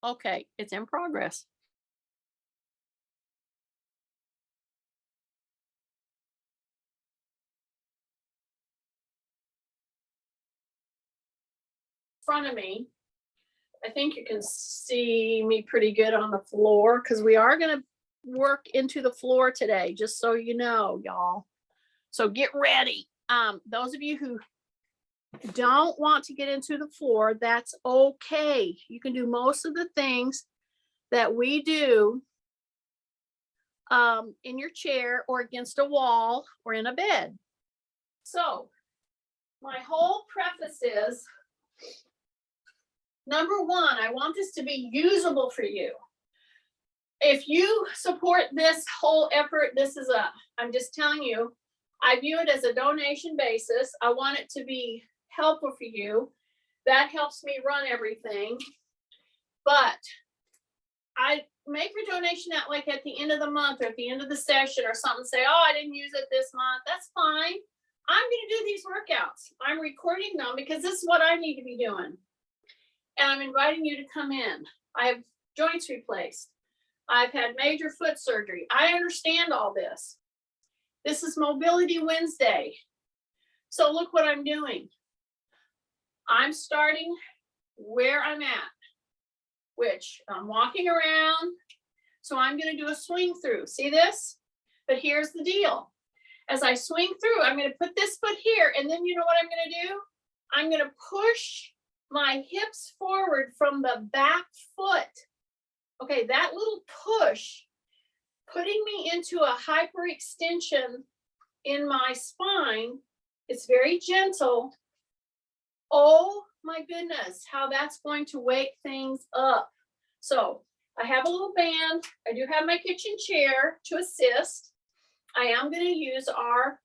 Okay, it's in progress. In front of me, I think you can see me pretty good on the floor because we are going to work into the floor today, just so you know, y'all. So get ready. Those of you who don't want to get into the floor, that's okay. You can do most of the things that we do in your chair or against a wall or in a bed. So, my whole preface is number one, I want this to be usable for you. If you support this whole effort, I'm just telling you, I view it as a donation basis. I want it to be helpful for you. That helps me run everything. But I make your donation out like at the end of the month or at the end of the session or something. Say, oh, I didn't use it this month. That's fine. I'm going to do these workouts. I'm recording them because this is what I need to be doing. And I'm inviting you to come in. I have joints replaced. I've had major foot surgery. I understand all this. This is Mobility Wednesday. So look what I'm doing. I'm starting where I'm at, which I'm walking around. So I'm going to do a swing through. See this? But here's the deal. As I swing through, I'm going to put this foot here. And then you know what I'm going to do? I'm going to push my hips forward from the back foot. Okay, that little push, putting me into a hyperextension in my spine. It's very gentle. Oh my goodness, how that's going to wake things up. So I have a little band. I do have my kitchen chair to assist. I am going to use our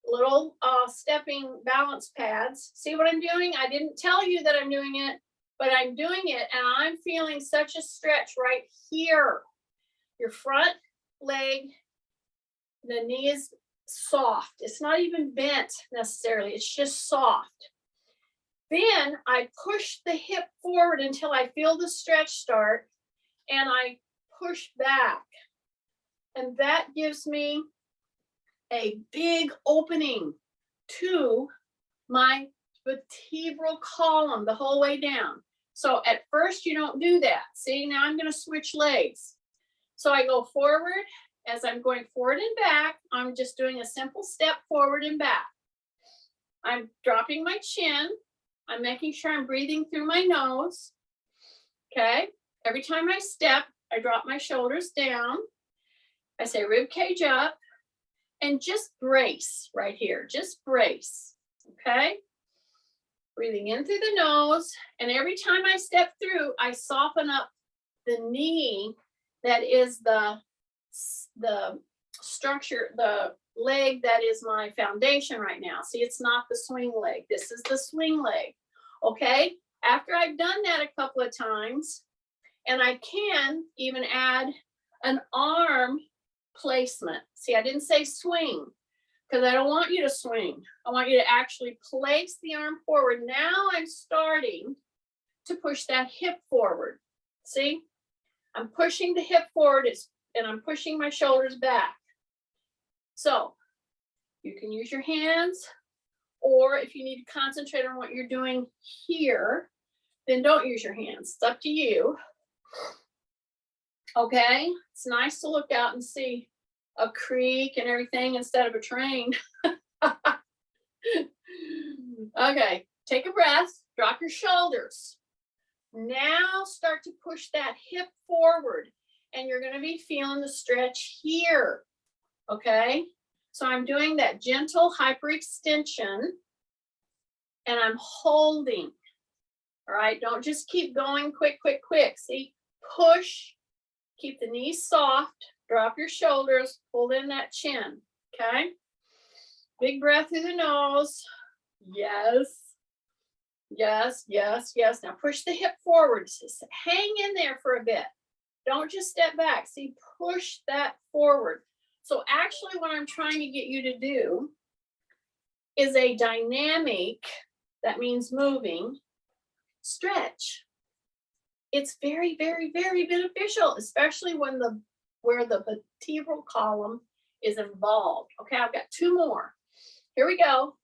little stepping balance pads. See what I'm doing? I didn't tell you that I'm doing it, but I'm doing it and I'm feeling such a stretch right here. Your front leg, the knee is soft. It's not even bent necessarily. It's just soft. Then I push the hip forward until I feel the stretch start and I push back. And that gives me a big opening to my vertebral column the whole way down. So at first you don't do that. See, now I'm going to switch legs. So I go forward. As I'm going forward and back, I'm just doing a simple step forward and back. I'm dropping my chin. I'm making sure I'm breathing through my nose. Okay. Every time I step, I drop my shoulders down. I say rib cage up and just brace right here. Just brace. Okay. Breathing in through the nose. And every time I step through, I soften up the knee that is the structure, the leg that is my foundation right now. See, it's not the swing leg. This is the swing leg. Okay. After I've done that a couple of times, and I can even add an arm placement. See, I didn't say swing because I don't want you to swing. I want you to actually place the arm forward. Now I'm starting to push that hip forward. See, I'm pushing the hip forward and I'm pushing my shoulders back. So you can use your hands, or if you need to concentrate on what you're doing here, then don't use your hands. It's up to you. Okay, it's nice to look out and see a creek and everything instead of a train. Okay, take a breath, drop your shoulders. Now start to push that hip forward and you're going to be feeling the stretch here. Okay, so I'm doing that gentle hyperextension and I'm holding. All right, don't just keep going quick, quick, quick. See, push, keep the knees soft, drop your shoulders, hold in that chin. Okay, big breath through the nose. Yes, yes, yes, yes. Now push the hip forward. Just hang in there for a bit. Don't just step back. See, push that forward. So actually what I'm trying to get you to do is a dynamic, that means moving, stretch. it's very, very, very beneficial, especially when where the vertebral column is involved. Okay, I've got two more. Here we go.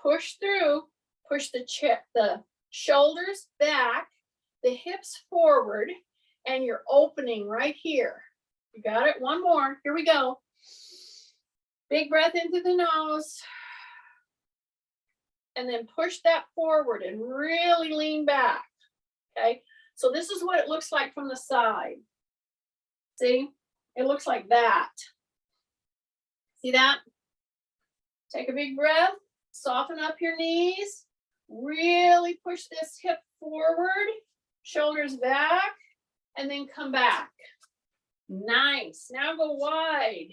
Push through, push the shoulders back, the hips forward, and you're opening right here. You got it? One more. Here we go. Big breath into the nose. And then push that forward and really lean back. Okay, so this is what it looks like from the side. See, it looks like that. See that? Take a big breath, soften up your knees, really push this hip forward, shoulders back, and then come back. Nice. Now go wide.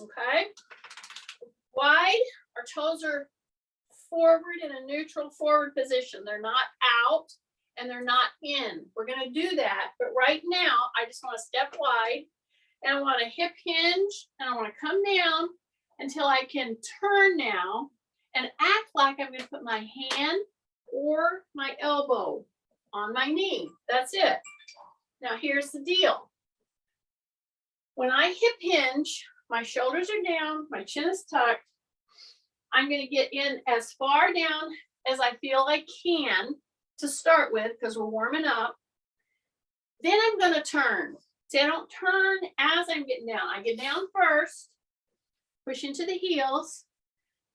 Okay, wide. Our toes are forward in a neutral forward position. They're not out and they're not in. We're going to do that, but right now I just want to step wide and I want to hip hinge and I want to come down until I can turn now and act like I'm going to put my hand or my elbow on my knee. That's it. Now here's the deal. When I hip hinge, my shoulders are down, my chin is tucked. I'm going to get in as far down as I feel I can to start with because we're warming up. Then I'm going to turn. See, I don't turn as I'm getting down. I get down first, push into the heels.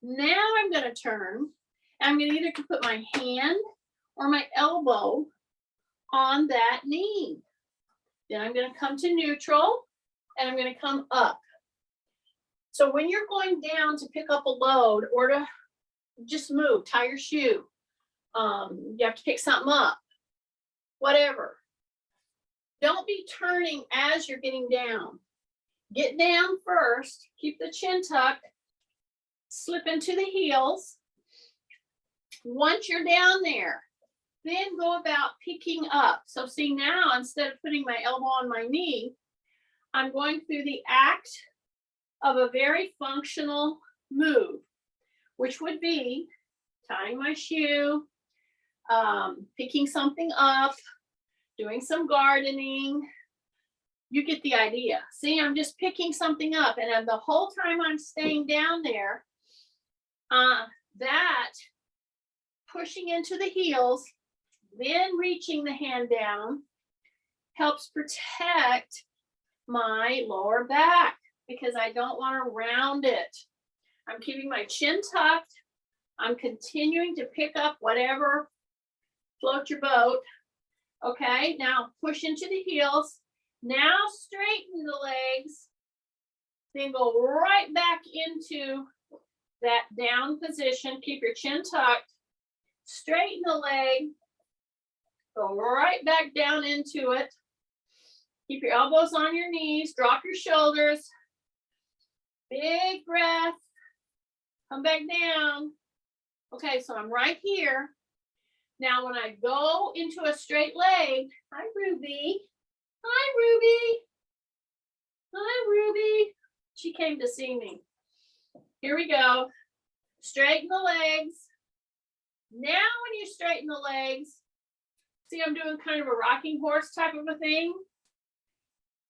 Now I'm going to turn. I'm going to either put my hand or my elbow on that knee. Then I'm going to come to neutral and I'm going to come up. So when you're going down to pick up a load or to just move, tie your shoe, you have to pick something up, whatever. Don't be turning as you're getting down. Get down first, keep the chin tucked, slip into the heels. Once you're down there, then go about picking up. So see now, instead of putting my elbow on my knee, I'm going through the act of a very functional move, which would be tying my shoe, picking something up, doing some gardening. You get the idea. See, I'm just picking something up, and the whole time I'm staying down there, that pushing into the heels, then reaching the hand down helps protect my lower back because I don't want to round it. I'm keeping my chin tucked. I'm continuing to pick up whatever floats your boat. Okay, now push into the heels. Now straighten the legs. Then go right back into that down position. Keep your chin tucked. Straighten the leg. Go right back down into it. Keep your elbows on your knees. Drop your shoulders. Big breath. Come back down. Okay, so I'm right here. Now when I go into a straight leg, hi Ruby. Hi Ruby. Hi Ruby. She came to see me. Here we go. Straighten the legs. Now when you straighten the legs, see I'm doing kind of a rocking horse type of a thing.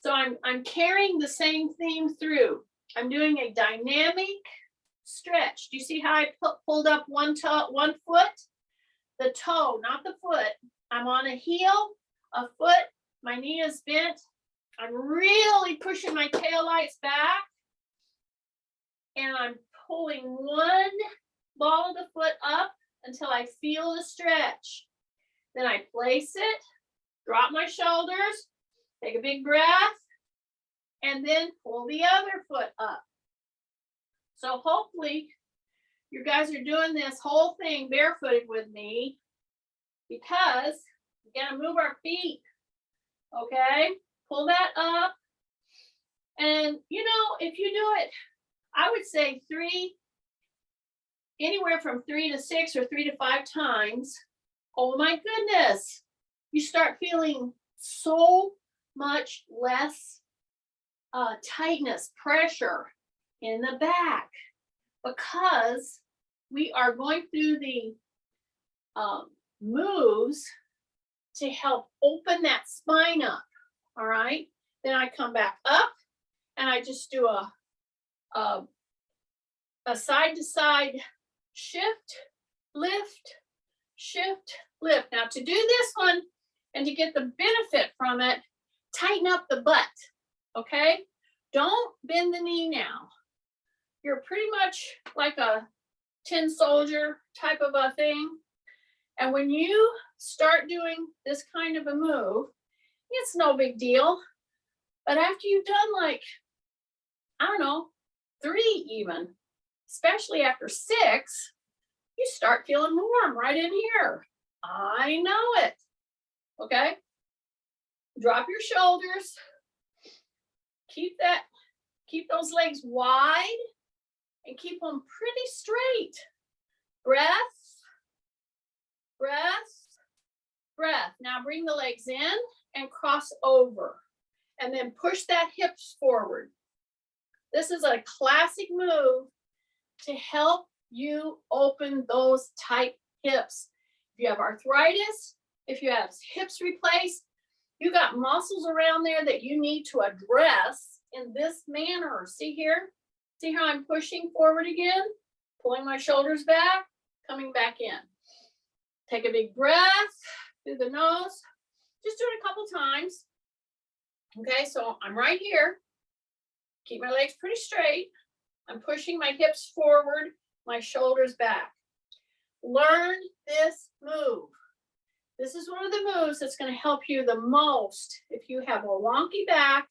So I'm carrying the same theme through. I'm doing a dynamic stretch. Do you see how I pulled up one foot? The toe, not the foot. I'm on a heel, a foot, my knee is bent. I'm really pushing my taillights back. And I'm pulling one ball of the foot up until I feel the stretch. Then I place it, drop my shoulders, take a big breath, and then pull the other foot up. So hopefully you guys are doing this whole thing barefooted with me because we gotta move our feet. Okay, pull that up. And you know, if you do it, I would say anywhere from 3 to 6 or 3 to 5 times. Oh my goodness, you start feeling so much less tightness, pressure in the back because we are going through the moves to help open that spine up. All right. Then I come back up and I just do a side to side shift, lift, shift, lift. Now to do this one and to get the benefit from it, tighten up the butt, okay? Don't bend the knee now. You're pretty much like a tin soldier type of a thing. And when you start doing this kind of a move, it's no big deal. But after you've done like, I don't know, 3 even, especially after 6, you start feeling warm right in here. I know it. Okay? Drop your shoulders. Keep those legs wide and keep them pretty straight. Breath, breath, breath. Now bring the legs in and cross over. And then push that hips forward. This is a classic move to help you open those tight hips. If you have arthritis, if you have hips replaced, you got muscles around there that you need to address in this manner. See here? See how I'm pushing forward again? Pulling my shoulders back, coming back in. Take a big breath through the nose. Just do it a couple times. Okay, so I'm right here. Keep my legs pretty straight. I'm pushing my hips forward, my shoulders back. Learn this move. This is one of the moves that's going to help you the most if you have a wonky back,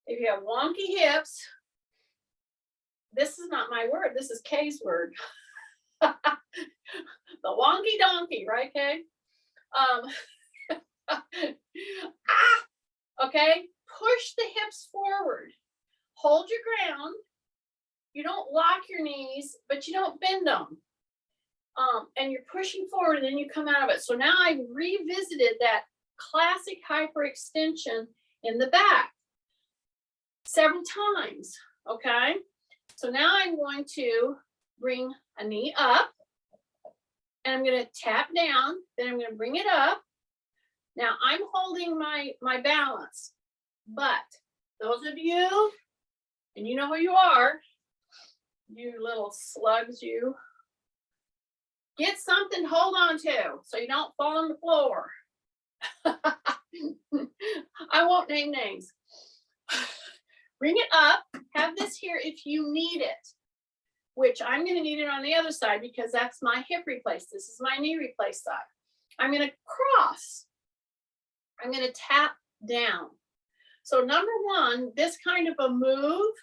if you have wonky hips. This is not my word. This is Kay's word. The wonky donkey, right, Kay? Okay, push the hips forward. Hold your ground. You don't lock your knees, but you don't bend them. And you're pushing forward and then you come out of it. So now I've revisited that classic hyperextension in the back several times, okay? So now I'm going to bring a knee up and I'm going to tap down, then I'm going to bring it up. Now I'm holding my balance, but those of you, and you know who you are, you little slugs, you, get something to hold on to so you don't fall on the floor. I won't name names. Bring it up, have this here if you need it, which I'm going to need it on the other side because that's my hip replace. This is my knee replace side. I'm going to cross. I'm going to tap down. So number one, this kind of a move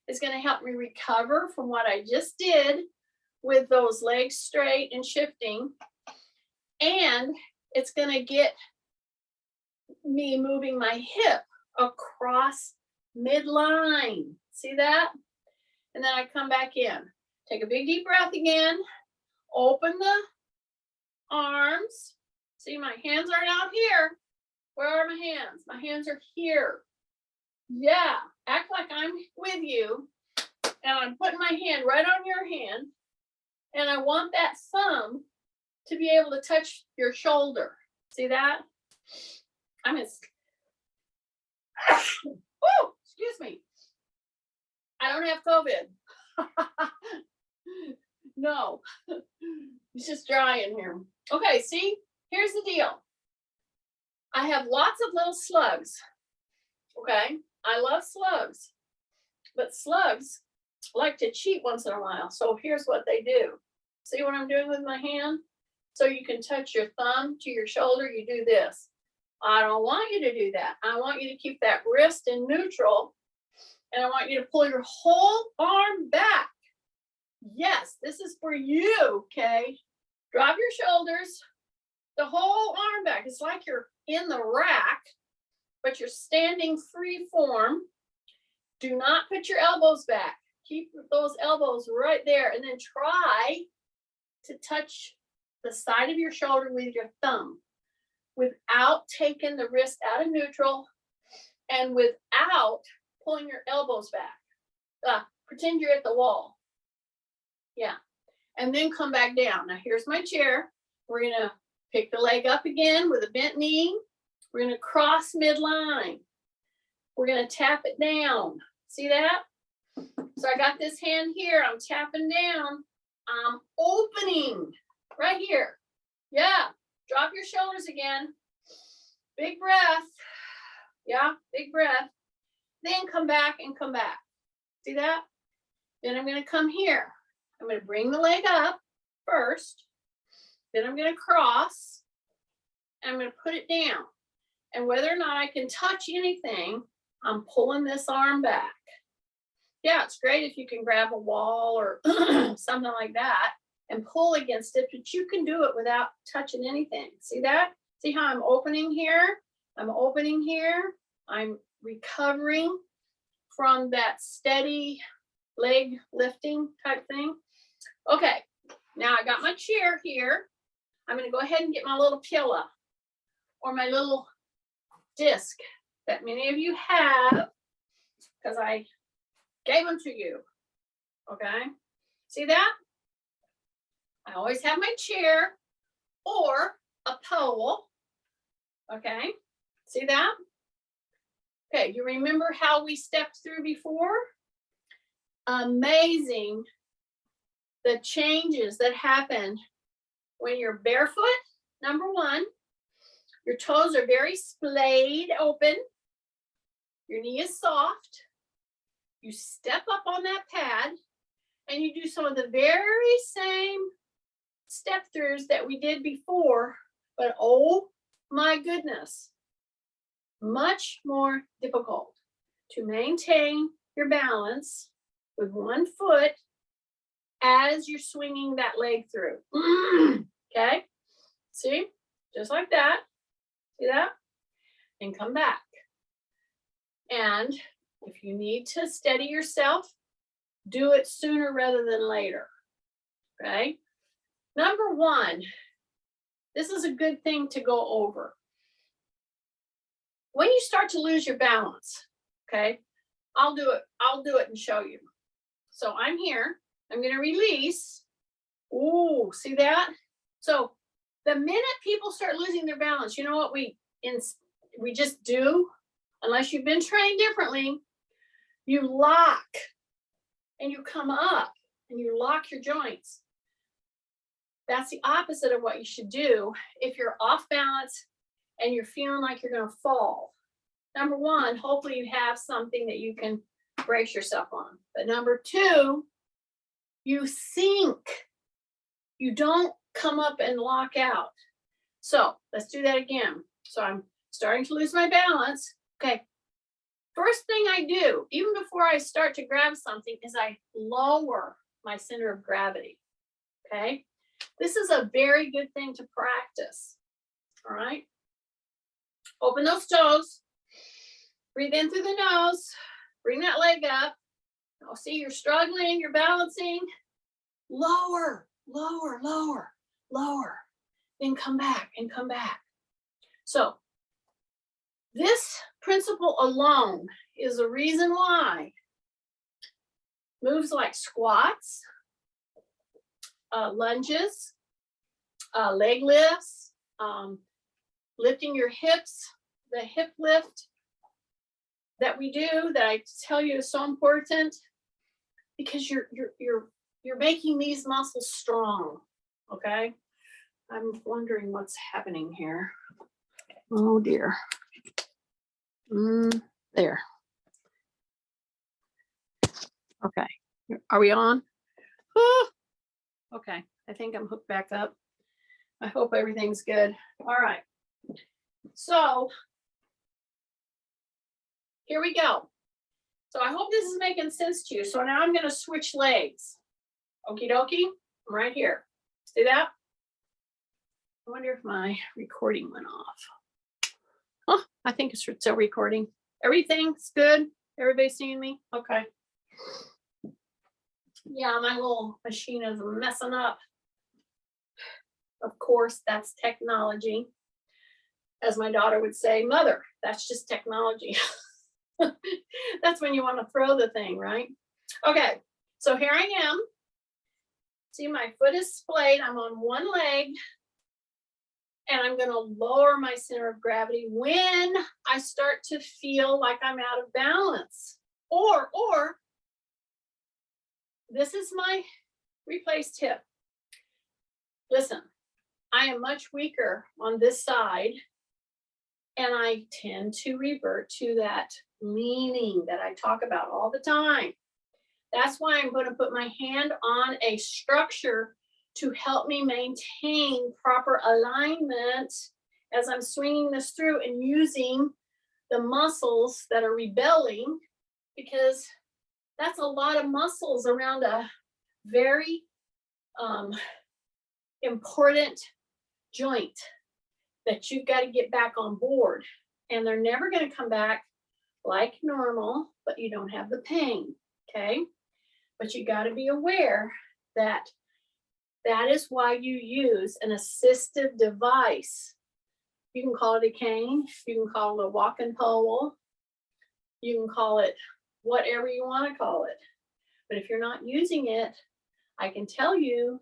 is going to help me recover from what I just did with those legs straight and shifting. And it's going to get me moving my hip across midline. See that? And then I come back in. Take a big deep breath again. Open the arms. See, my hands aren't out here. Where are my hands? My hands are here. Yeah, act like I'm with you. And I'm putting my hand right on your hand. And I want that thumb to be able to touch your shoulder. See that? I'm going to... Oh, excuse me. I don't have COVID. No. It's just dry in here. Okay, see? Here's the deal. I have lots of little slugs. Okay? I love slugs. But slugs like to cheat once in a while. So here's what they do. See what I'm doing with my hand? So you can touch your thumb to your shoulder. You do this. I don't want you to do that. I want you to keep that wrist in neutral. And I want you to pull your whole arm back. Yes, this is for you, okay? Drop your shoulders. The whole arm back. It's like you're in the rack, but you're standing free form. Do not put your elbows back. Keep those elbows right there and then try to touch the side of your shoulder with your thumb without taking the wrist out of neutral and without pulling your elbows back. Pretend you're at the wall. Yeah. And then come back down. Now here's my chair. We're going to Pick the leg up again with a bent knee. We're going to cross midline. We're going to tap it down. See that? So I got this hand here. I'm tapping down. I'm opening right here. Yeah. Drop your shoulders again. Big breath. Yeah, big breath. Then come back and come back. See that? Then I'm going to come here. I'm going to bring the leg up first. Then I'm going to cross. And I'm going to put it down. And whether or not I can touch anything, I'm pulling this arm back. Yeah, it's great if you can grab a wall or something like that and pull against it, but you can do it without touching anything. See that? See how I'm opening here? I'm opening here. I'm recovering from that steady leg lifting type thing. Okay, now I got my chair here. I'm going to go ahead and get my little pillow or my little disc that many of you have because I gave them to you. Okay, see that? I always have my chair or a pole. Okay, see that? Okay, you remember how we stepped through before? Amazing the changes that happen when you're barefoot. Number one, your toes are very splayed open. Your knee is soft. You step up on that pad and you do some of the very same step throughs that we did before, but oh my goodness, much more difficult to maintain your balance with one foot as you're swinging that leg through. Okay, see, just like that. See that? And come back. And if you need to steady yourself, do it sooner rather than later. Okay. Number one, this is a good thing to go over. When you start to lose your balance, okay, I'll do it and show you. So I'm here. I'm going to release. Ooh, see that? So the minute people start losing their balance, you know what we just do? Unless you've been trained differently, you lock and you come up and you lock your joints. That's the opposite of what you should do if you're off balance and you're feeling like you're going to fall. Number one, hopefully you have something that you can brace yourself on. But number two, you sink. You don't come up and lock out. So let's do that again. So I'm starting to lose my balance. Okay. First thing I do, even before I start to grab something, is I lower my center of gravity. Okay. This is a very good thing to practice. All right. Open those toes. Breathe in through the nose. Bring that leg up. Oh, see, you're struggling, you're balancing. Lower, lower, lower, lower. Then come back and come back. So this principle alone is the reason why moves like squats, lunges, leg lifts, lifting your hips, the hip lift that we do, that I tell you is so important, because you're making these muscles strong. Okay, I'm wondering what's happening here. Oh dear. There. Okay, are we on? Okay, I think I'm hooked back up. I hope everything's good. All right, so here we go. So I hope this is making sense to you. So now I'm going to switch legs. Okie dokie, I'm right here. See that? I wonder if my recording went off. Oh, I think it's still recording. Everything's good? Everybody seeing me? Okay. Yeah, my little machine is messing up. Of course, that's technology. As my daughter would say, Mother, that's just technology. That's when you want to throw the thing, right? Okay, so here I am. See, my foot is splayed. I'm on one leg. And I'm going to lower my center of gravity when I start to feel like I'm out of balance. Or this is my replaced hip. Listen, I am much weaker on this side, and I tend to revert to that leaning that I talk about all the time. That's why I'm going to put my hand on a structure to help me maintain proper alignment as I'm swinging this through and using the muscles that are rebelling, because that's a lot of muscles around a very important joint that you've got to get back on board. And they're never going to come back like normal, but you don't have the pain, okay? But you got to be aware that that is why you use an assistive device. You can call it a cane, you can call it a walking pole, you can call it whatever you want to call it. But if you're not using it, I can tell you,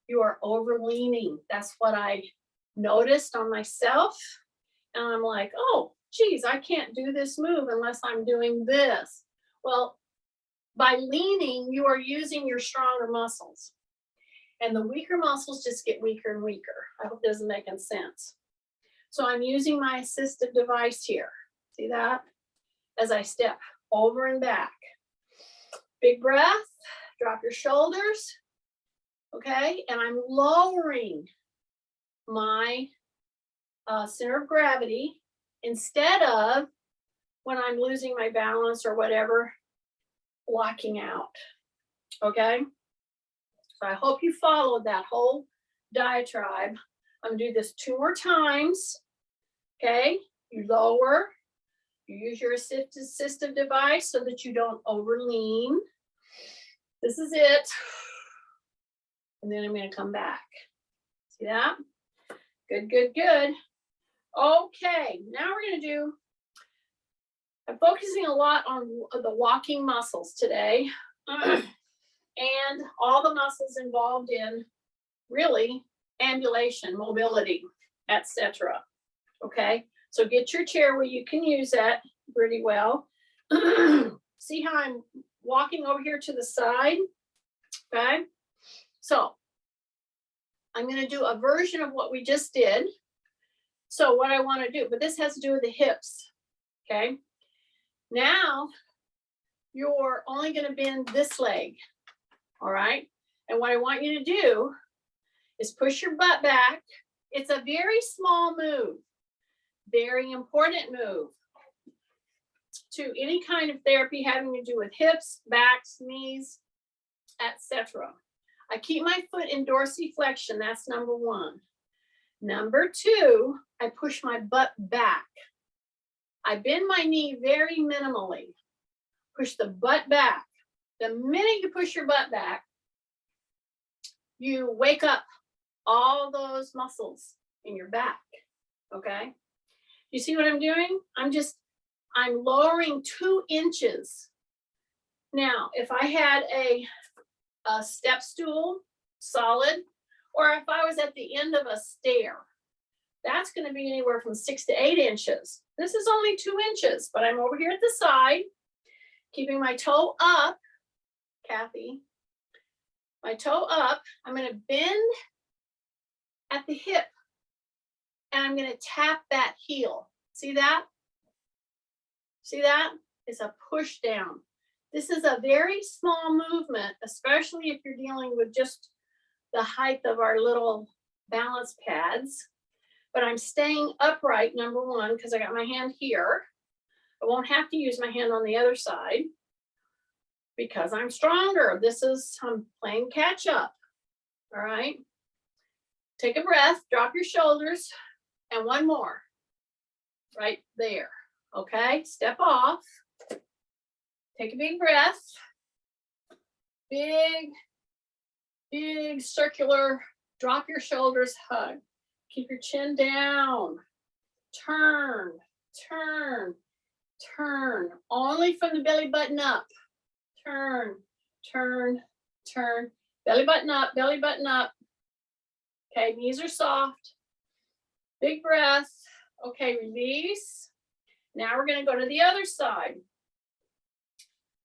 you are overleaning. That's what I noticed on myself. And I'm like, oh, geez, I can't do this move unless I'm doing this. Well, by leaning, you are using your stronger muscles. And the weaker muscles just get weaker and weaker. I hope this is making sense. So I'm using my assistive device here. See that? As I step over and back. Big breath, drop your shoulders. Okay, and I'm lowering my center of gravity instead of, when I'm losing my balance or whatever, locking out. Okay, so I hope you followed that whole diatribe. I'm gonna do this 2 more times. Okay, you lower, you use your assistive device so that you don't overlean. This is it. And then I'm going to come back. See that? Good, good, good. Okay, now we're going to do, I'm focusing a lot on the walking muscles today. And all the muscles involved in really ambulation, mobility, etc. Okay, so get your chair where you can use that pretty well. See how I'm walking over here to the side? Okay. So I'm going to do a version of what we just did. So what I want to do, but this has to do with the hips. Okay. Now you're only going to bend this leg. All right. And what I want you to do is push your butt back. It's a very small move, very important move to any kind of therapy having to do with hips, backs, knees, etc. I keep my foot in dorsiflexion. That's number 1. Number 2, I push my butt back. I bend my knee very minimally. Push the butt back. The minute you push your butt back, you wake up all those muscles in your back. Okay? You see what I'm doing? I'm lowering 2 inches. Now, if I had a step stool, solid, or if I was at the end of a stair, that's going to be anywhere from 6 to 8 inches. This is only 2 inches, but I'm over here at the side, keeping my toe up, Kathy, my toe up. I'm going to bend at the hip, and I'm going to tap that heel. See that? See that? It's a push down. This is a very small movement, especially if you're dealing with just the height of our little balance pads. But I'm staying upright, number 1, because I got my hand here. I won't have to use my hand on the other side because I'm stronger. I'm playing catch up. All right. Take a breath, drop your shoulders, and 1 more. Right there. Okay, step off. Take a big breath. Big circular, drop your shoulders, hug. Keep your chin down. Turn, turn, turn. Only from the belly button up. Turn, turn, turn. Belly button up, belly button up. Okay, knees are soft. Big breath. Okay, release. Now we're going to go to the other side.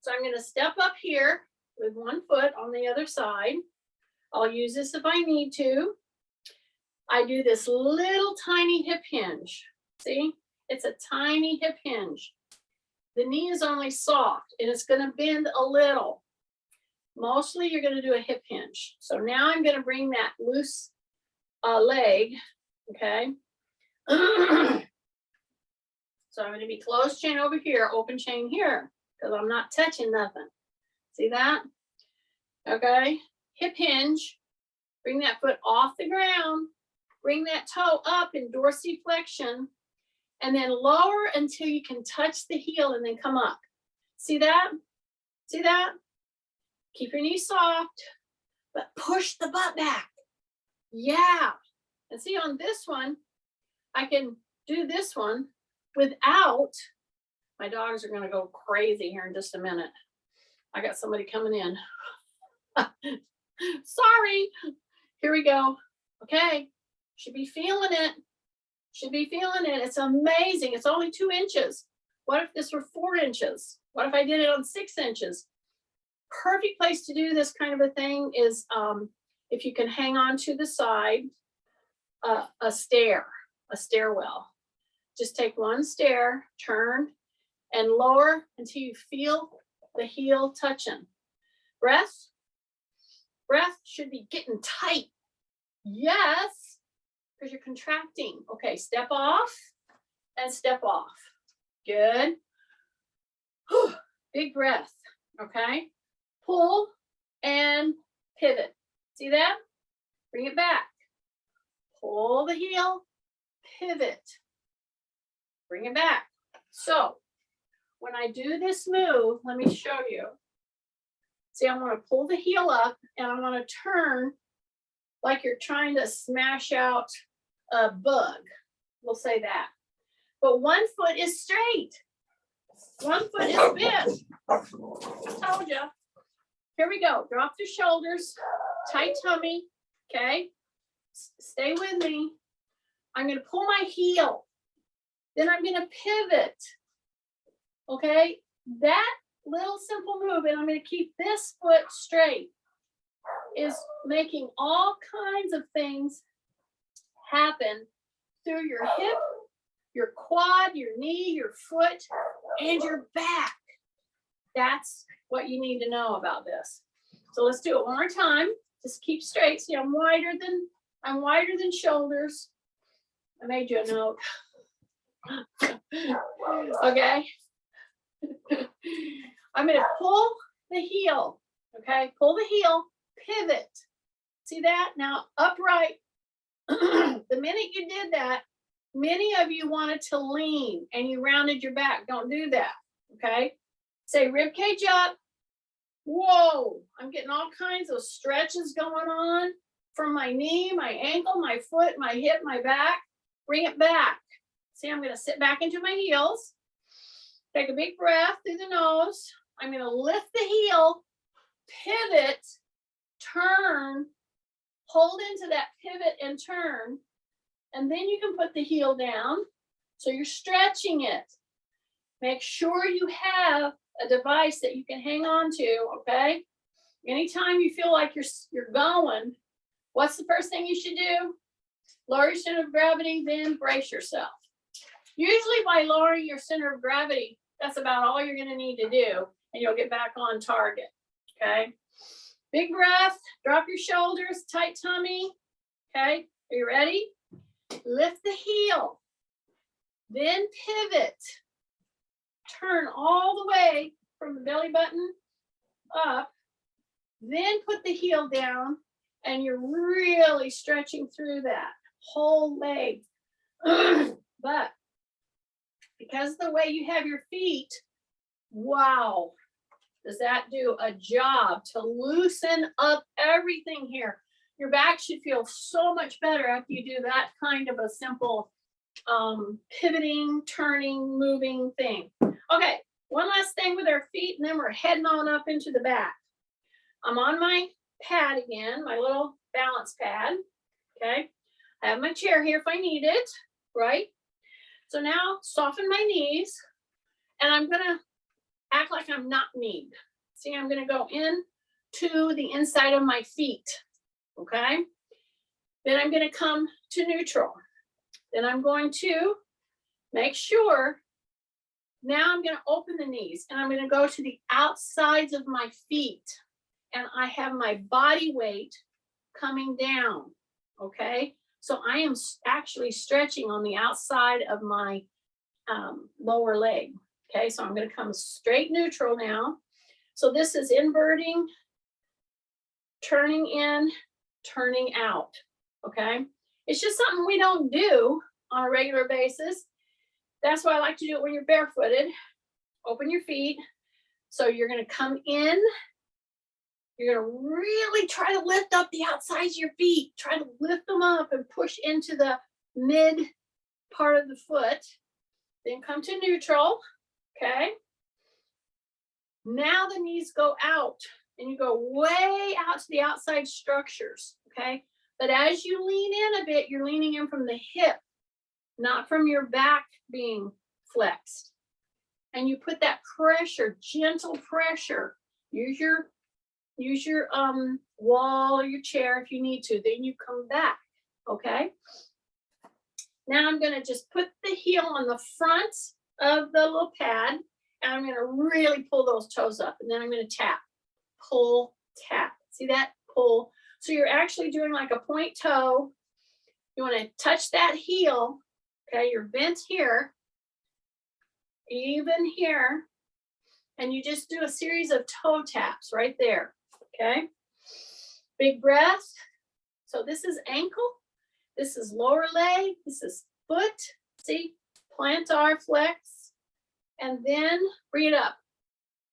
So I'm going to step up here with one foot on the other side. I'll use this if I need to. I do this little tiny hip hinge. See, it's a tiny hip hinge. The knee is only soft and it's going to bend a little. Mostly you're going to do a hip hinge. So now I'm going to bring that loose leg, okay? So I'm going to be closed chain over here, open chain here, because I'm not touching nothing. See that? Okay, hip hinge. Bring that foot off the ground. Bring that toe up in dorsiflexion and then lower until you can touch the heel and then come up. See that? See that? Keep your knee soft, but push the butt back. Yeah. And see on this one, I can do this one without, my dogs are going to go crazy here in just a minute. I got somebody coming in. Sorry. Here we go. Okay. Should be feeling it. Should be feeling it. It's amazing. It's only 2 inches. What if this were 4 inches? What if I did it on 6 inches? Perfect place to do this kind of a thing is if you can hang on to the side, a stairwell. Just take one stair, turn, and lower until you feel the heel touching. Breath. Breath should be getting tight. Yes, because you're contracting. Okay, step off and step off. Good. Whew. Big breath. Okay. Pull and pivot. See that? Bring it back. Pull the heel, pivot. Bring it back. So when I do this move, let me show you. See, I want to pull the heel up and I want to turn like you're trying to smash out a bug. We'll say that. But one foot is straight. One foot is bent. Told you. Here we go. Drop the shoulders. Tight tummy. Okay. Stay with me. I'm going to pull my heel. Then I'm going to pivot. Okay. That little simple move, and I'm going to keep this foot straight, is making all kinds of things happen through your hip, your quad, your knee, your foot, and your back. That's what you need to know about this. So let's do it one more time. Just keep straight. See, I'm wider than shoulders. I made you a note. Okay. I'm going to pull the heel. Okay, pull the heel, pivot. See that? Now upright. The minute you did that, many of you wanted to lean and you rounded your back. Don't do that. Okay. Say rib cage up. Whoa, I'm getting all kinds of stretches going on from my knee, my ankle, my foot, my hip, my back. Bring it back. See, I'm going to sit back into my heels. Take a big breath through the nose. I'm going to lift the heel, pivot, turn, hold into that pivot and turn. And then you can put the heel down. So you're stretching it. Make sure you have a device that you can hang on to, okay? Anytime you feel like you're going, what's the first thing you should do? Lower your center of gravity, then brace yourself. Usually by lowering your center of gravity, that's about all you're going to need to do, and you'll get back on target, okay? Big breath, drop your shoulders, tight tummy, okay? Are you ready? Lift the heel, then pivot. Turn all the way from the belly button up, then put the heel down, and you're really stretching through that whole leg. But because of the way you have your feet, wow, does that do a job to loosen up everything here. Your back should feel so much better after you do that kind of a simple pivoting, turning, moving thing. Okay, one last thing with our feet, and then we're heading on up into the back. I'm on my pad again, my little balance pad, okay? I have my chair here if I need it, right? So now soften my knees, and I'm gonna act like I'm not kneed. See, I'm gonna go in to the inside of my feet, okay? Then I'm gonna come to neutral. Then I'm going to make sure, now I'm gonna open the knees and I'm gonna go to the outsides of my feet, and I have my body weight coming down, okay? So I am actually stretching on the outside of my lower leg, okay? So I'm gonna come straight neutral now. So this is inverting, turning in, turning out, okay? It's just something we don't do on a regular basis. That's why I like to do it when you're barefooted. Open your feet. So you're gonna come in. You're gonna really try to lift up the outsides of your feet. Try to lift them up and push into the mid part of the foot. Then come to neutral, okay? Now the knees go out and you go way out to the outside structures, okay? But as you lean in a bit, you're leaning in from the hip, not from your back being flexed. And you put that pressure, gentle pressure. Use your wall or your chair if you need to. Then you come back, okay? Now I'm gonna just put the heel on the front of the little pad, and I'm gonna really pull those toes up, and then I'm gonna tap, pull, tap. See that? Pull. So you're actually doing like a point toe. You wanna touch that heel, okay? You're bent here, even here, and you just do a series of toe taps right there, okay? Big breath. So this is ankle, this is lower leg, this is foot, see? Plantar flex, and then bring it up.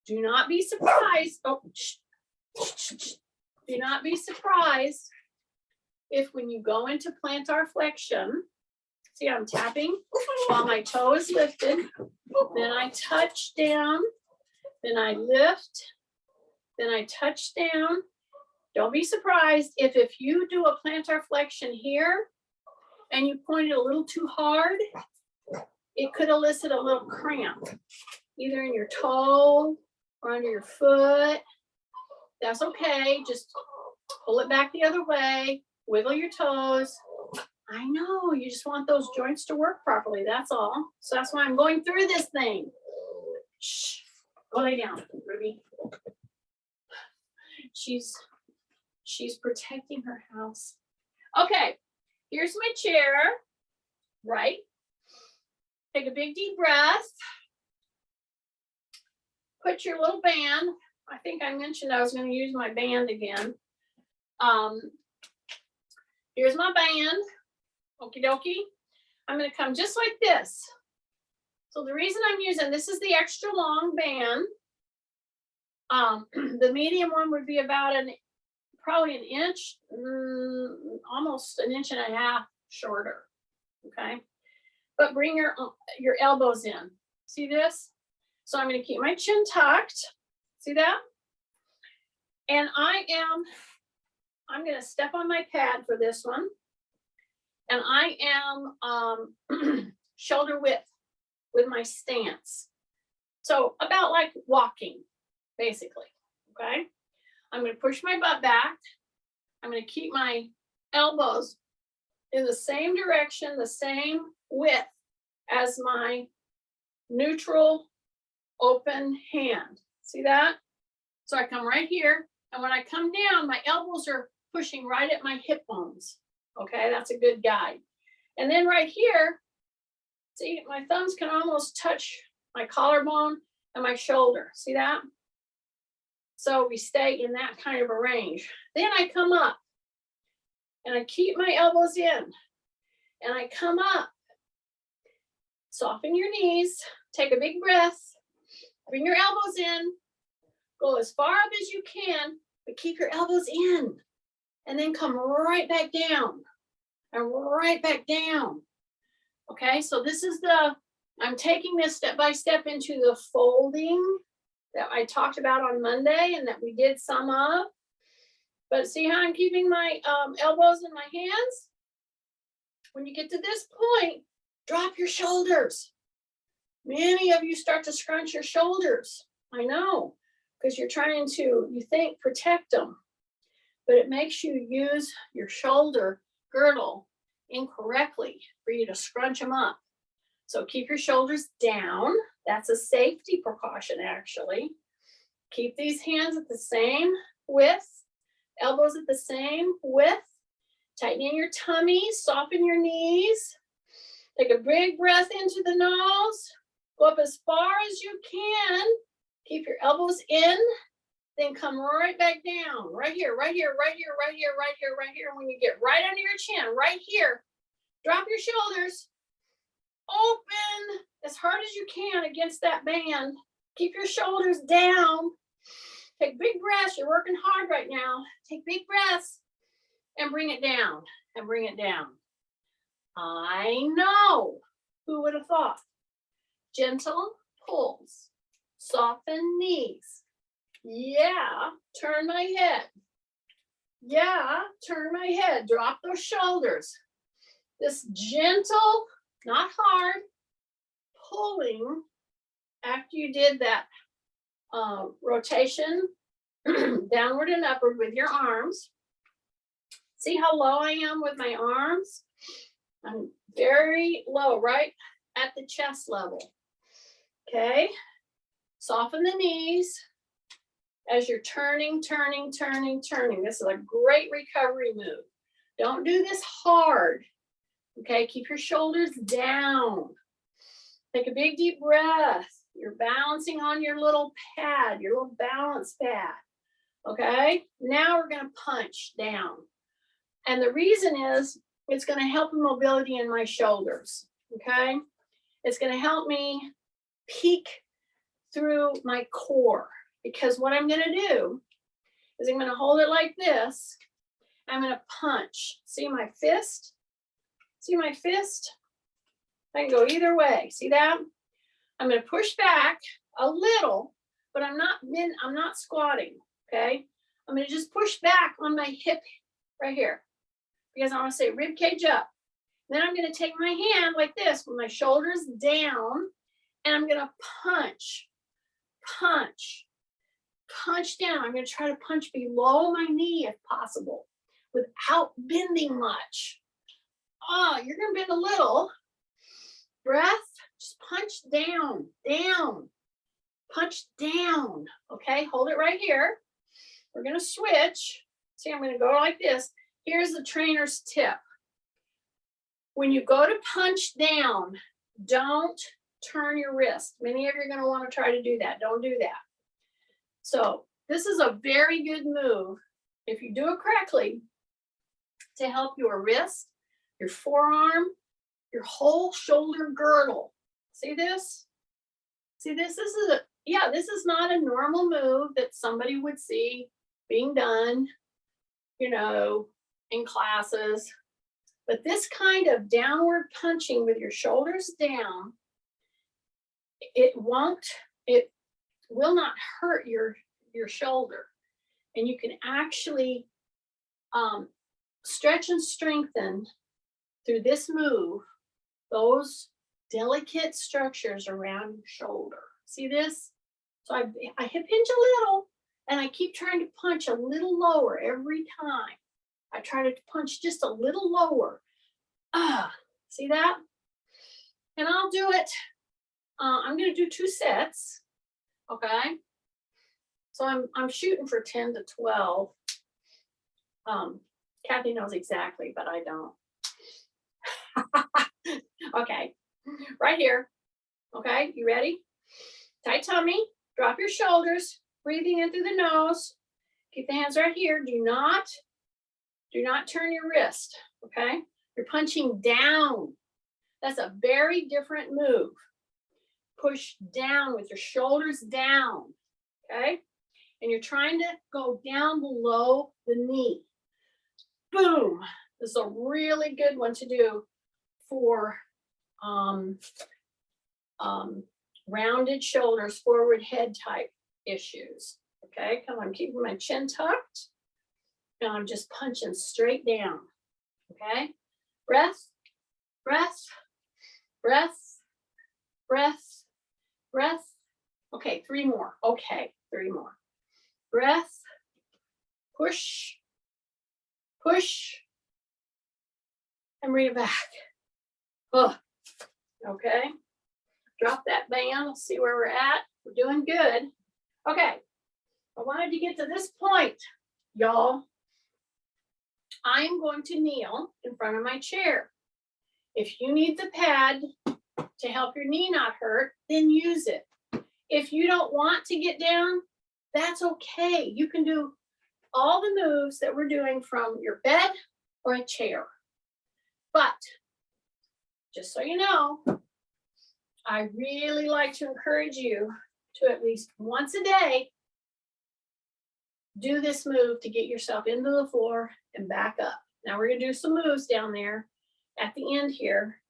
Do not be surprised. Oh, do not be surprised if when you go into plantar flexion, see, I'm tapping while my toe is lifted, then I touch down, then I lift, then I touch down. Don't be surprised if you do a plantar flexion here and you point it a little too hard, it could elicit a little cramp, either in your toe or under your foot. That's okay. Just pull it back the other way, wiggle your toes. I know, you just want those joints to work properly. That's all. So that's why I'm going through this thing. Shh. Go lay down, Ruby. She's protecting her house. Okay, here's my chair, right? Take a big deep breath. Put your little band. I think I mentioned I was going to use my band again. Here's my band. Okie dokie. I'm going to come just like this. So the reason I'm using this is the extra long band. The medium one would be about probably an inch, almost an inch and a half shorter. Okay, but bring your elbows in. See this? So I'm going to keep my chin tucked. See that? And I'm going to step on my pad for this one. And I am shoulder width with my stance. So about like walking, basically, okay? I'm gonna push my butt back. I'm gonna keep my elbows in the same direction, the same width as my neutral open hand. See that? So I come right here, and when I come down, my elbows are pushing right at my hip bones. Okay, that's a good guide. And then right here, see, my thumbs can almost touch my collarbone and my shoulder. See that? So we stay in that kind of a range. Then I come up and I keep my elbows in and I come up. Soften your knees, take a big breath, bring your elbows in, go as far up as you can, but keep your elbows in, and then come right back down and right back down. Okay, so this is I'm taking this step by step into the folding that I talked about on Monday and that we did some of. But see how I'm keeping my elbows in my hands? When you get to this point, drop your shoulders. Many of you start to scrunch your shoulders. I know, because you're trying to, you think, protect them, but it makes you use your shoulder girdle incorrectly for you to scrunch them up. So keep your shoulders down. That's a safety precaution, actually. Keep these hands at the same width, elbows at the same width. Tighten in your tummy, soften your knees. Take a big breath into the nose. Go up as far as you can. Keep your elbows in, then come right back down. Right here, right here, right here, right here, right here, right here. When you get right under your chin, right here, drop your shoulders. Open as hard as you can against that band. Keep your shoulders down. Take big breaths. You're working hard right now. Take big breaths and bring it down and bring it down. I know. Who would have thought? Gentle pulls. Soften knees. Yeah, turn my head. Yeah, turn my head. Drop those shoulders. This gentle, not hard, pulling after you did that rotation downward and upward with your arms. See how low I am with my arms? I'm very low, right at the chest level. Okay, soften the knees as you're turning, turning, turning, turning. This is a great recovery move. Don't do this hard. Okay, keep your shoulders down. Take a big deep breath. You're balancing on your little pad, your little balance pad. Okay, now we're gonna punch down. And the reason is, it's gonna help the mobility in my shoulders, okay? It's gonna help me peek through my core, because what I'm gonna do is I'm gonna hold it like this. I'm gonna punch. See my fist? See my fist? I can go either way. See that? I'm gonna push back a little, but I'm not squatting, okay? I'm gonna just push back on my hip right here, because I want to say rib cage up. Then I'm gonna take my hand like this with my shoulders down, and I'm gonna punch, punch, punch down. I'm gonna try to punch below my knee if possible, without bending much. Oh, you're gonna bend a little. Breath, just punch down, down, punch down. Okay, hold it right here. We're gonna switch. See, I'm gonna go like this. Here's the trainer's tip. When you go to punch down, don't turn your wrist. Many of you are gonna wanna try to do that. Don't do that. So this is a very good move, if you do it correctly, to help your wrist, your forearm, your whole shoulder girdle. See this? See this? This is not a normal move that somebody would see being done, in classes. But this kind of downward punching with your shoulders down, it will not hurt your shoulder. And you can actually stretch and strengthen through this move those delicate structures around your shoulder. See this? So I hip hinge a little, and I keep trying to punch a little lower every time. I try to punch just a little lower. See that? And I'll do it. I'm going to do 2 sets. Okay. So I'm shooting for 10 to 12. Kathy knows exactly, but I don't. Okay, right here. Okay, you ready? Tight tummy, drop your shoulders, breathing in through the nose. Keep the hands right here. Do not turn your wrist, okay? You're punching down. That's a very different move. Push down with your shoulders down, okay? And you're trying to go down below the knee. Boom. This is a really good one to do for rounded shoulders, forward head type issues. Okay, come on, keeping my chin tucked. And I'm just punching straight down. Okay, breath, breath, breath, breath, breath. Okay, 3 more. Okay, 3 more. Breath, push, push, and bring it back. Oh, okay. Drop that band. Let's see where we're at. We're doing good. Okay. I wanted to get to this point, y'all. I'm going to kneel in front of my chair. If you need the pad to help your knee not hurt, then use it. If you don't want to get down, that's okay. You can do all the moves that we're doing from your bed or a chair. But just so you know, I really like to encourage you to at least once a day do this move to get yourself into the floor and back up. Now we're gonna do some moves down there at the end here.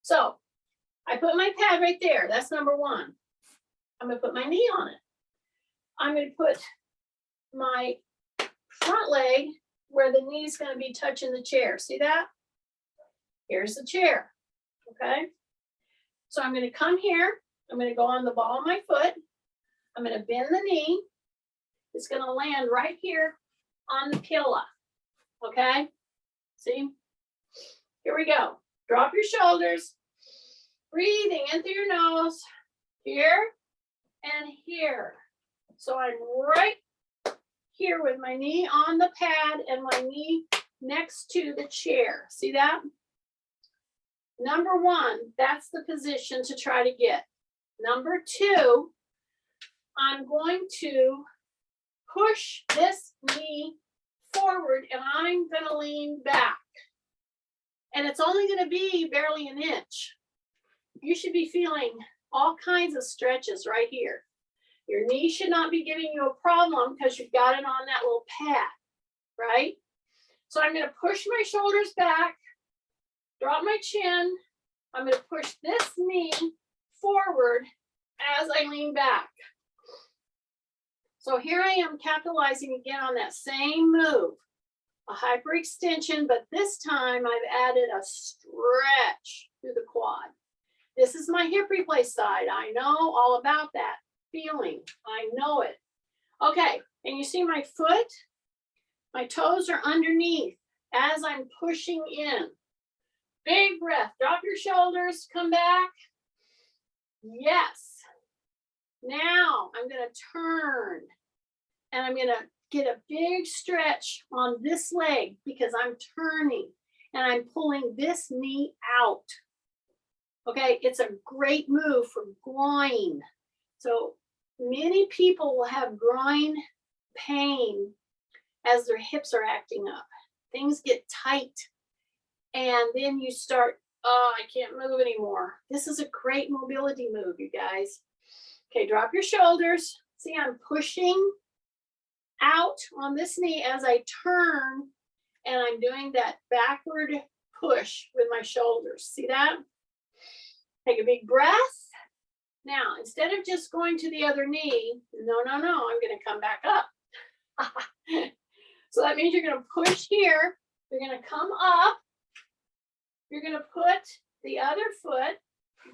So I put my pad right there. That's number 1. I'm gonna put my knee on it. I'm gonna put my front leg where the knee's gonna be touching the chair. See that? Here's the chair, okay? So I'm gonna come here. I'm gonna go on the ball of my foot. I'm gonna bend the knee. It's gonna land right here on the pillow, okay? See? Here we go. Drop your shoulders. Breathing in through your nose. Here and here. So I'm right here with my knee on the pad and my knee next to the chair. See that? Number 1, that's the position to try to get. Number 2, I'm going to push this knee forward and I'm gonna lean back. And it's only gonna be barely an inch. You should be feeling all kinds of stretches right here. Your knee should not be giving you a problem because you've got it on that little pad, right? So I'm gonna push my shoulders back, drop my chin. I'm gonna push this knee forward as I lean back. So here I am capitalizing again on that same move, a hyperextension, but this time I've added a stretch through the quad. This is my hip replace side. I know all about that feeling. I know it. Okay, and you see my foot? My toes are underneath as I'm pushing in. Big breath. Drop your shoulders. Come back. Yes. Now I'm going to turn and I'm going to get a big stretch on this leg because I'm turning and I'm pulling this knee out. Okay, it's a great move for groin. So many people will have groin pain as their hips are acting up. Things get tight and then you start, oh, I can't move anymore. This is a great mobility move, you guys. Okay, drop your shoulders. See, I'm pushing out on this knee as I turn and I'm doing that backward push with my shoulders. See that? Take a big breath. Now, instead of just going to the other knee, no, I'm gonna come back up. So that means you're gonna push here, you're gonna come up, you're gonna put the other foot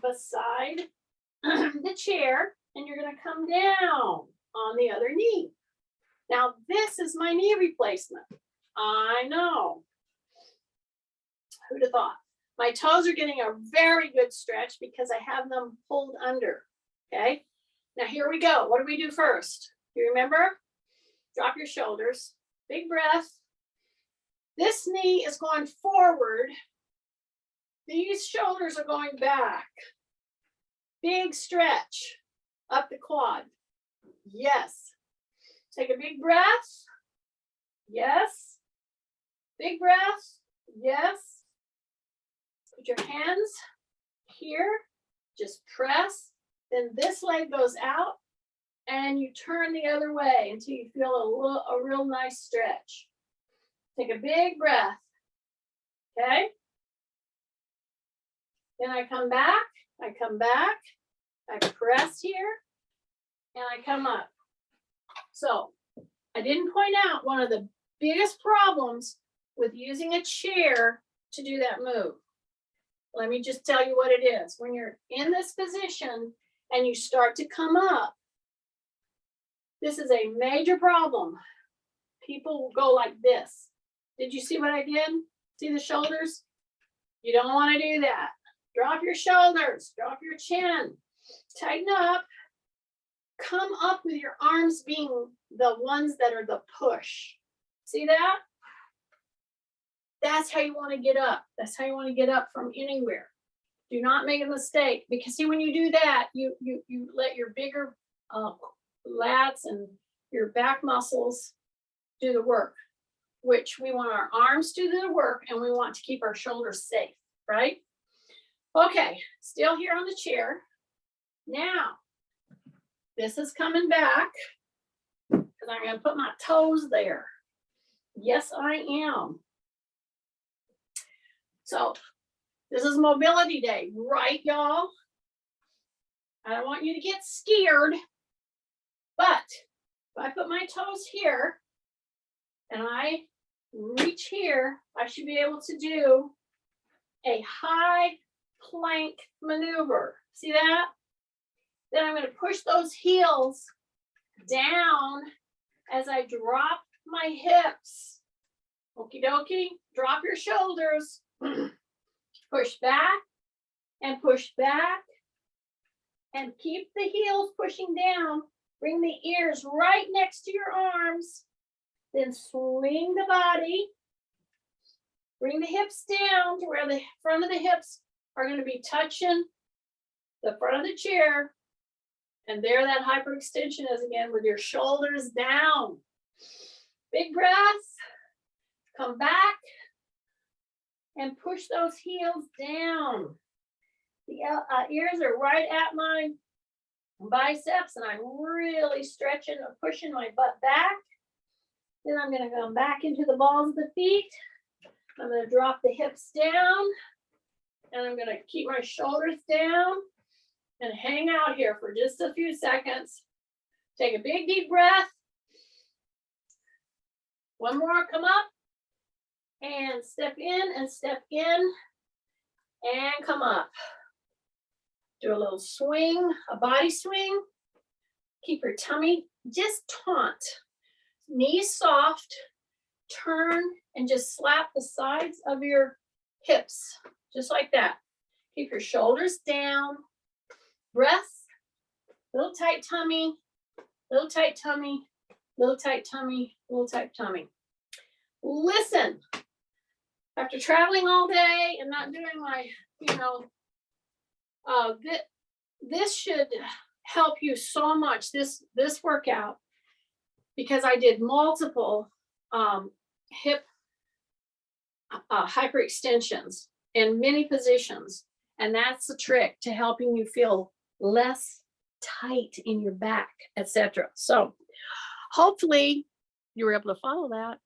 beside the chair, and you're gonna come down on the other knee. Now, this is my knee replacement. I know. Who'd have thought? My toes are getting a very good stretch because I have them pulled under, okay? Now here we go. What do we do first? You remember? Drop your shoulders, big breath. This knee is going forward. These shoulders are going back. Big stretch up the quad. Yes. Take a big breath. Yes. Big breath. Yes. Put your hands here, just press, then this leg goes out and you turn the other way until you feel a real nice stretch. Take a big breath, okay? Then I come back, I press here, and I come up. So I didn't point out one of the biggest problems with using a chair to do that move. let me just tell you what it is. When you're in this position and you start to come up, this is a major problem. People will go like this. Did you see what I did? See the shoulders? You don't want to do that. Drop your shoulders, drop your chin, tighten up. Come up with your arms being the ones that are the push. See that? That's how you want to get up. That's how you want to get up from anywhere. Do not make a mistake, because see, when you do that, you let your bigger lats and your back muscles do the work, which we want our arms to do the work, and we want to keep our shoulders safe, right? Okay, still here on the chair. Now, this is coming back because I'm going to put my toes there. Yes, I am. So this is mobility day, right, y'all? I don't want you to get scared, but if I put my toes here and I reach here, I should be able to do a high plank maneuver. See that? Then I'm going to push those heels down as I drop my hips. Okie dokie, drop your shoulders. Push back and push back. And keep the heels pushing down. Bring the ears right next to your arms. Then swing the body. Bring the hips down to where the front of the hips are going to be touching the front of the chair. And there that hyperextension is again with your shoulders down. Big breath. Come back and push those heels down. The ears are right at my biceps, and I'm really stretching and pushing my butt back. Then I'm going to come back into the balls of the feet. I'm going to drop the hips down, and I'm going to keep my shoulders down and hang out here for just a few seconds. Take a big deep breath. One more, come up and step in and come up. Do a little swing, a body swing. Keep your tummy just taut. Knees soft. Turn and just slap the sides of your hips, just like that. Keep your shoulders down. Breath, little tight tummy, little tight tummy, little tight tummy, little tight tummy. Listen, after traveling all day and not doing my, this should help you so much, this workout, because I did multiple hip hyperextensions in many positions. And that's the trick to helping you feel less tight in your back, etc. So hopefully you were able to follow that.